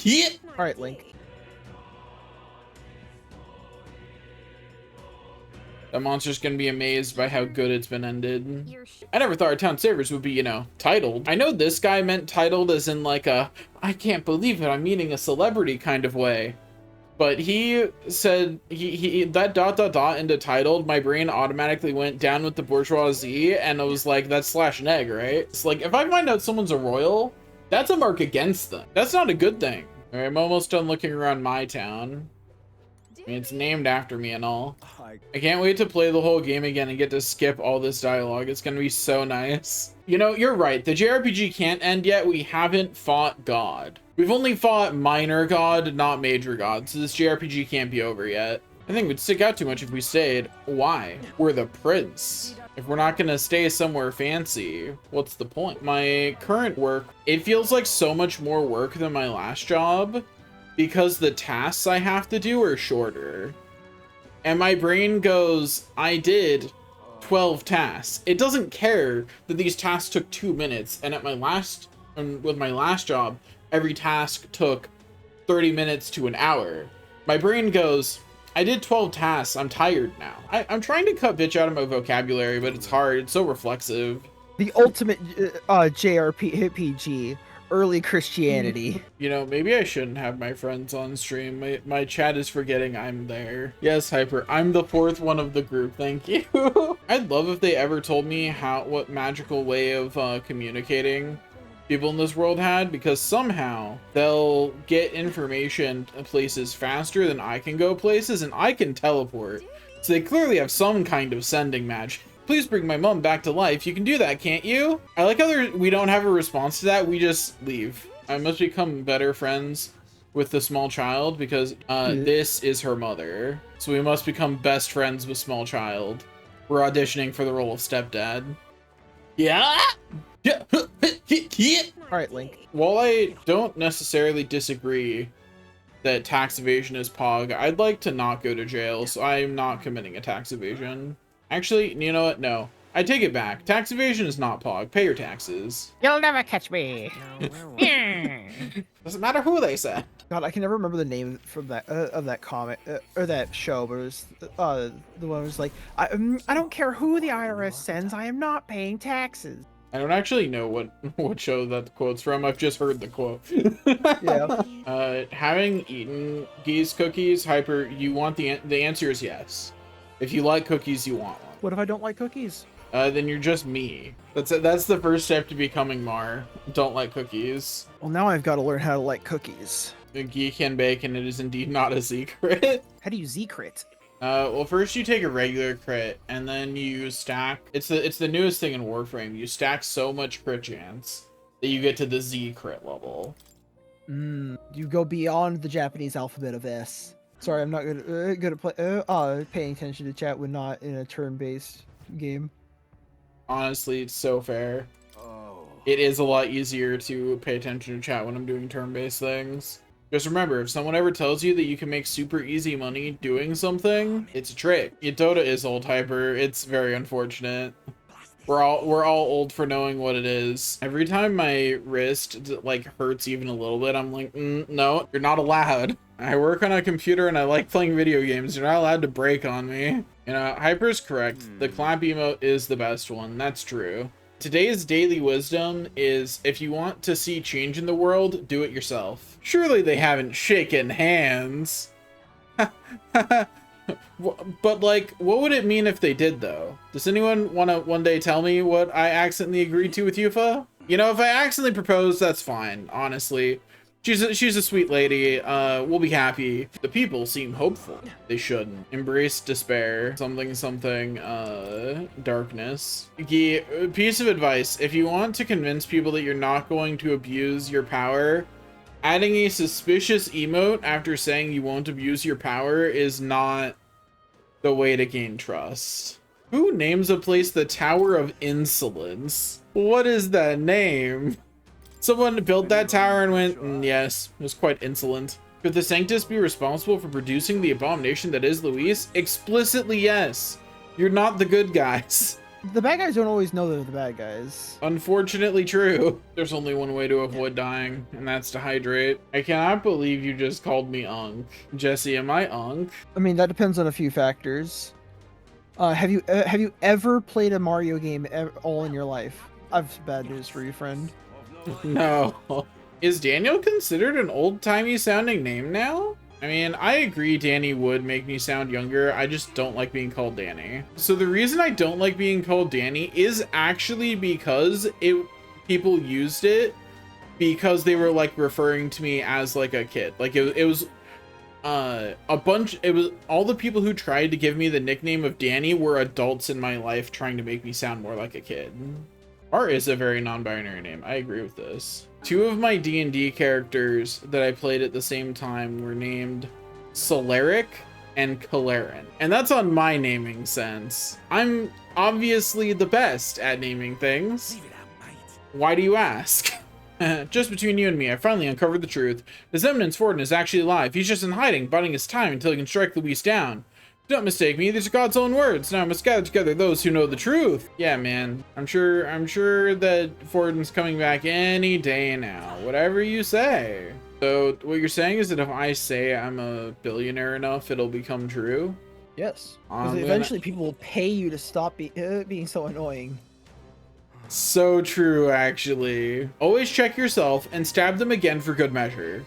All right, Link. The monster's gonna be amazed by how good it's been ended. I never thought our town servers would be, you know, titled. I know this guy meant titled as in like a, I can't believe it, I'm meeting a celebrity kind of way. But he said, he that ... into titled, my brain automatically went down with the bourgeoisie, and I was like, that's slash neg, right? It's like, if I find out someone's a royal, that's a mark against them. That's not a good thing. All right, I'm almost done looking around my town. I mean, it's named after me and all. I can't wait to play the whole game again and get to skip all this dialogue. It's gonna be so nice. You know, you're right. The JRPG can't end yet. We haven't fought God. We've only fought minor God, not major God. So this JRPG can't be over yet. I think we'd stick out too much if we stayed. Why? We're the prince. If we're not gonna stay somewhere fancy, what's the point? My current work, it feels like so much more work than my last job, because the tasks I have to do are shorter. And my brain goes, I did 12 tasks. It doesn't care that these tasks took 2 minutes. And at my last, with my last job, every task took 30 minutes to an hour. My brain goes, I did 12 tasks. I'm tired now. I'm trying to cut bitch out of my vocabulary, but it's hard. It's so reflexive. The ultimate JRPG. Early Christianity. You know, maybe I shouldn't have my friends on stream. My chat is forgetting I'm there. Yes, Hyper, I'm the 4th one of the group. Thank you. I'd love if they ever told me what magical way of communicating people in this world had, because somehow they'll get information places faster than I can go places, and I can teleport. So they clearly have some kind of sending magic. Please bring my mom back to life. You can do that, can't you? I like how we don't have a response to that. We just leave. I must become better friends with the small child because this is her mother. So we must become best friends with small child. We're auditioning for the role of stepdad. Yeah. Yeah. All right, Link. While I don't necessarily disagree that tax evasion is pog, I'd like to not go to jail, so I'm not committing a tax evasion. Actually, you know what? No. I take it back. Tax evasion is not pog. Pay your taxes. You'll never catch me. Doesn't matter who they said. God, I can never remember the name from that of that comic or that show, but it was the one was like, I don't care who the IRS sends, I am not paying taxes. I don't actually know what show that quote's from. I've just heard the quote. Yeah. Having eaten geese cookies, Hyper, you want the answer is yes. If you like cookies, you want one. What if I don't like cookies? Then you're just me. That's the first step to becoming Mar. Don't like cookies. Well, now I've got to learn how to like cookies. The geek can bake, and it is indeed not a secret. How do you Z-crit? Well, first you take a regular crit, and then you stack. It's the newest thing in Warframe. You stack so much crit chance that you get to the Z crit level. You go beyond the Japanese alphabet of S. Sorry, I'm not good at paying attention to chat when not in a turn-based game. Honestly, it's so fair. It is a lot easier to pay attention to chat when I'm doing turn-based things. Just remember, if someone ever tells you that you can make super easy money doing something, it's a trick. Dota is old, Hyper. It's very unfortunate. We're all old for knowing what it is. Every time my wrist like hurts even a little bit, I'm like, no, you're not allowed. I work on a computer and I like playing video games. You're not allowed to break on me. You know, Hyper's correct. The clap emote is the best one. That's true. Today's daily wisdom is, if you want to see change in the world, do it yourself. Surely they haven't shaken hands. But like, what would it mean if they did though? Does anyone want to one day tell me what I accidentally agreed to with Yufa? You know, if I accidentally propose, that's fine, honestly. She's a sweet lady. We'll be happy. The people seem hopeful. They shouldn't. Embrace despair. Something, darkness. Piece of advice. If you want to convince people that you're not going to abuse your power, adding a suspicious emote after saying you won't abuse your power is not the way to gain trust. Who names a place the Tower of Insolence? What is that name? Someone built that tower and went, yes, it was quite insolent. Could the Sanctus be responsible for producing the abomination that is Luis? Explicitly yes. You're not the good guys. the bad guys don't always know they're the bad guys. Unfortunately true. There's only one way to avoid dying, and that's to hydrate. I cannot believe you just called me Unk. Jesse, am I Unk? I mean, that depends on a few factors. Have you ever played a Mario game all in your life? I've bad news for you, friend. No. Is Daniel considered an old-timey sounding name now? I mean, I agree Danny would make me sound younger. I just don't like being called Danny. So the reason I don't like being called Danny is actually because people used it because they were like referring to me as like a kid. Like it was all the people who tried to give me the nickname of Danny were adults in my life trying to make me sound more like a kid. R is a very non-binary name. I agree with this. 2 of my D&D characters that I played at the same time were named Solaric and Kalarin. And that's on my naming sense. I'm obviously the best at naming things. Why do you ask? Just between you and me, I finally uncovered the truth. His Eminence Forden is actually alive. He's just in hiding, biding his time until he can strike Luis down. Don't mistake me, these are God's own words. Now I must gather together those who know the truth. Yeah, man. I'm sure that Forden's coming back any day now. Whatever you say. So what you're saying is that if I say I'm a billionaire enough, it'll become true? Yes. Because eventually people will pay you to stop being so annoying. So true, actually. Always check yourself and stab them again for good measure.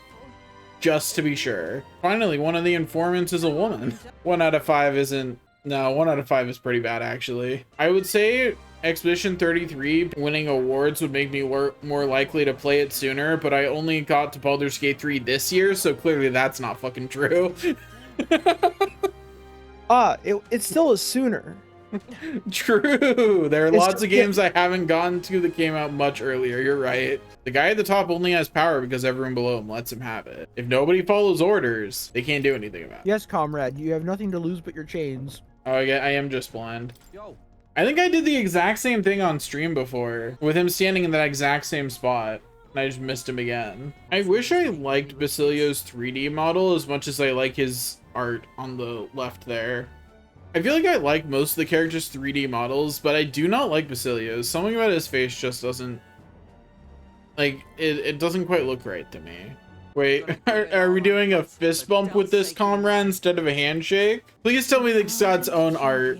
Just to be sure. Finally, one of the informants is a woman. 1 out of 5 isn't... No, 1 out of 5 is pretty bad, actually. I would say Expedition 33 winning awards would make me more likely to play it sooner, but I only got to Baldur's Gate 3 this year, so clearly that's not fucking true. It still is sooner. True. There are lots of games I haven't gotten to that came out much earlier. You're right. The guy at the top only has power because everyone below him lets him have it. If nobody follows orders, they can't do anything about it. Yes, comrade. You have nothing to lose but your chains. Oh, I am just blind. I think I did the exact same thing on stream before with him standing in that exact same spot. And I just missed him again. I wish I liked Basilio's 3D model as much as I like his art on the left there. I feel like I like most of the characters' 3D models, but I do not like Basilio's. Something about his face just doesn't... Like, it doesn't quite look right to me. Wait, are we doing a fist bump with this comrade instead of a handshake? Please tell me it's got its own art.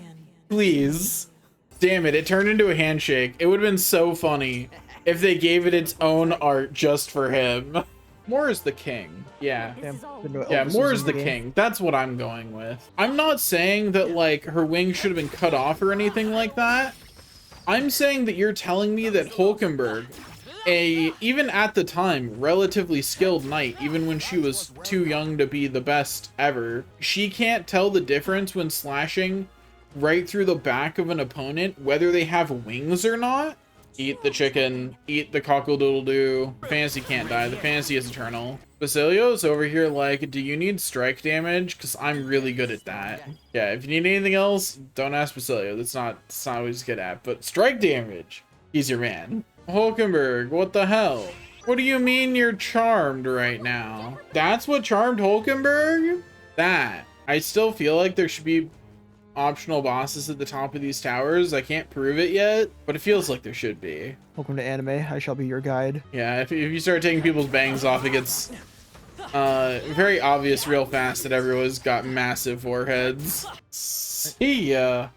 Please. Damn it, it turned into a handshake. It would have been so funny if they gave it its own art just for him. Moore is the king. Yeah. Yeah, Moore is the king. That's what I'm going with. I'm not saying that, like, her wings should have been cut off or anything like that. I'm saying that you're telling me that Hulkenberg, even at the time, relatively skilled knight, even when she was too young to be the best ever, she can't tell the difference when slashing right through the back of an opponent, whether they have wings or not? Eat the chicken, eat the cockle-doodle-doo. Fantasy can't die, the fantasy is eternal. Basilio's over here like, do you need strike damage? Because I'm really good at that. Yeah, if you need anything else, don't ask Basilio. That's not what he's good at. But strike damage, he's your man. Hulkenberg, what the hell? What do you mean you're charmed right now? That's what charmed Hulkenberg? That. I still feel like there should be optional bosses at the top of these towers. I can't prove it yet, but it feels like there should be. Welcome to anime. I shall be your guide. Yeah, if you start taking people's bangs off, it gets very obvious real fast that everyone's got massive foreheads. See ya.